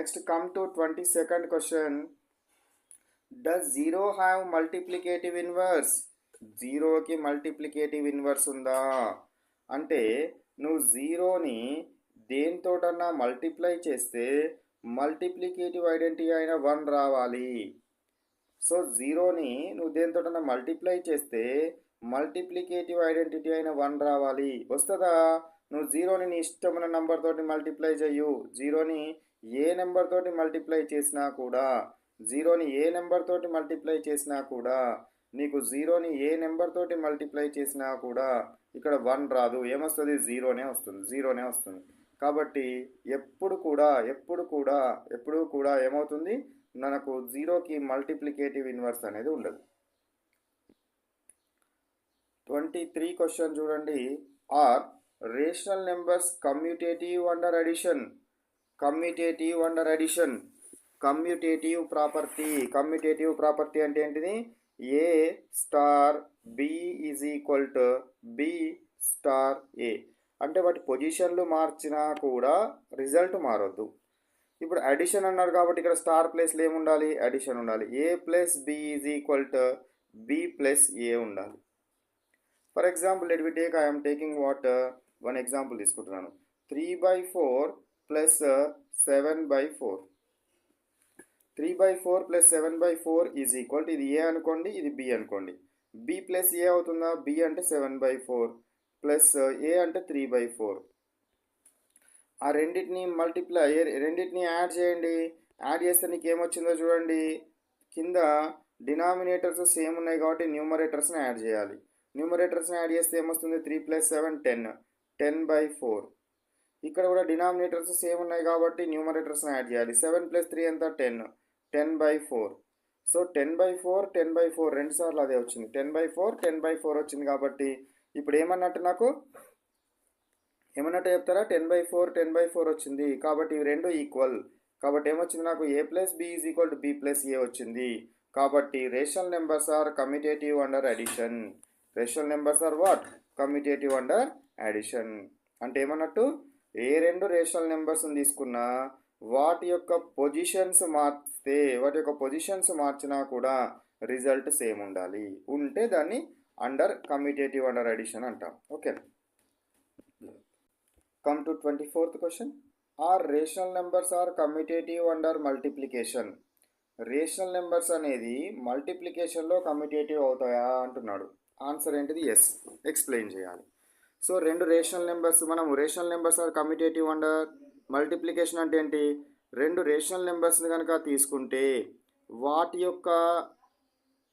Next come to 22nd question. Does zero have multiplicative inverse? జీరోకి multiplicative inverse ఉందా అంటే నువ్వు జీరోని దేనితోటన్నా మల్టిప్లై చేస్తే మల్టిప్లికేటివ్ ఐడెంటిటీ అయిన 1 రావాలి. సో జీరోని నువ్వు దేనితోటన్నా మల్టిప్లై చేస్తే మల్టిప్లికేటివ్ ఐడెంటిటీ అయిన 1 రావాలి. వస్తుందా? నువ్వు జీరోని నీ ఇష్టమైన నెంబర్ తోటి మల్టిప్లై చేయు. జీరోని ఏ నెంబర్ తోటి మల్టిప్లై చేసినా కూడా నీకు జీరోని ఏ నెంబర్ తోటి మల్టిప్లై చేసినా కూడా ఇక్కడ 1 రాదు. ఏమొస్తుంది? జీరోనే వస్తుంది. కాబట్టి ఎప్పుడు కూడా ఏమవుతుంది? మనకు జీరోకి మల్టిప్లికేటివ్ ఇన్వర్స్ అనేది ఉండదు. 23 క్వశ్చన్ చూడండి. Are rational numbers commutative under addition? Commutative property అంటే ఏంటిది? A star B is equal to B star A అంటే వాటి పొజిషన్లు మార్చినా కూడా రిజల్ట్ మారొద్దు. ఇప్పుడు అడిషన్ అన్నారు కాబట్టి ఇక్కడ స్టార్ ప్లేస్లో ఏముండాలి? అడిషన్ ఉండాలి. A plus B is equal to B plus A ఉండాలి. For example let we take I'm taking one example తీసుకుంటున్నాను. 3/4 plus 7/4. 3/4 plus 7/4 is equal to, ఇది ఏ అనుకోండి, ఇది బి అనుకోండి. బి ప్లస్ ఏ అవుతుందా? బి అంటే 7/4 ప్లస్ ఏ అంటే 3/4. ఆ రెండింటిని యాడ్ చేయండి. యాడ్ చేస్తే నీకు ఏమొచ్చిందో చూడండి. కింద డినామినేటర్స్ సేమ్ ఉన్నాయి కాబట్టి న్యూమరేటర్స్ని యాడ్ చేయాలి. న్యూమరేటర్స్ని యాడ్ చేస్తే ఏమొస్తుంది? 3 + 7 10/4. ఇక్కడ కూడా డినామినేటర్స్ సేమ్ ఉన్నాయి కాబట్టి న్యూమరేటర్స్ని యాడ్ చేయాలి. 7 + 3 ఎంత? 10/4. సో 10/4 రెండు సార్లు అదే వచ్చింది. 10/4 వచ్చింది కాబట్టి ఇప్పుడు ఏమన్నట్టు చెప్తారా? 10/4 వచ్చింది కాబట్టి ఇవి రెండు ఈక్వల్. కాబట్టి ఏమొచ్చింది నాకు? A plus B is equal to B plus A వచ్చింది. కాబట్టి rational numbers are commutative under addition. Rational numbers are what? Commutative under addition. అంటే ఏమన్నట్టు? ఏ రెండు రేషనల్ నెంబర్స్ని తీసుకున్నా వాటి యొక్క పొజిషన్స్ మార్చినా కూడా రిజల్ట్ సేమ్ ఉండాలి. ఉంటే దాన్ని కమ్యూటేటివ్ అండర్ అడిషన్ అంటాం. Okay. Come to 24th question. Are rational numbers are commutative under multiplication? Rational numbers అనేది మల్టిప్లికేషన్లో కమ్యూటేటివ్ అవుతాయా అంటున్నాడు. ఆన్సర్ ఏంటిది? ఎస్. ఎక్స్ప్లెయిన్ చేయాలి. సో రెండు rational numbers are commutative under multiplication అంటే ఏంటి? రెండు రేషనల్ నెంబర్స్ని కనుక తీసుకుంటే వాటి యొక్క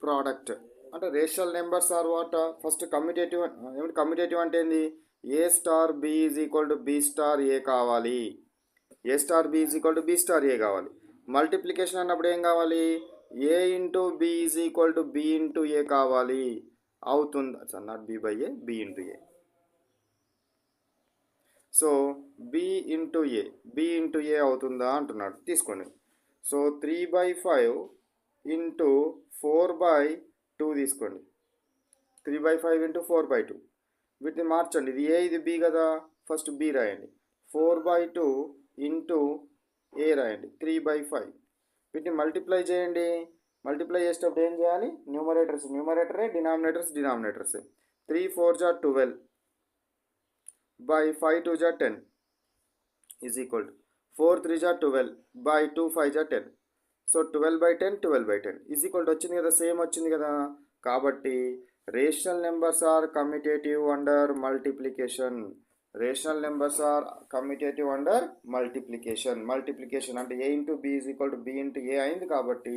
ప్రోడక్ట్ అంటే rational numbers are what? First commutative అంటే ఏంది? A star B is equal to B star A కావాలి. మల్టిప్లికేషన్ అన్నప్పుడు ఏం కావాలి? A into B is equal to B into A కావాలి. అవుతుందా? Not B by A, B into A. So B into A అవుతుందా అంటున్నాడు. తీసుకోండి. సో 3/5 ఇంటూ 4/2 తీసుకోండి. 3/5 ఇంటూ 4/2 వీటిని మార్చండి. ఇది ఏ, ఇది బి కదా. ఫస్ట్ బి రాయండి. 4/2 ఇంటూ ఏ రాయండి. 3/5 వీటిని మల్టిప్లై చేయండి. మల్టిప్లై చేసేటప్పుడు ఏం చేయాలి? న్యూమరేటరే, denominators. 3 4 = 12 by 5 2 = 10 is equal to 4 3 = 12 by 2 5 = 10. So 12/10 is equal to వచ్చింది కదా, సేమ్ వచ్చింది కదా. కాబట్టి rational numbers are commutative under multiplication. Multiplication అంటే A into B is equal to B into A అయింది కాబట్టి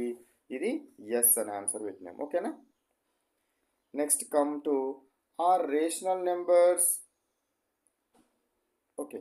ఇది ఎస్ అని ఆన్సర్ పెట్టినాం. ఓకేనా. Next come to are rational numbers. Okay,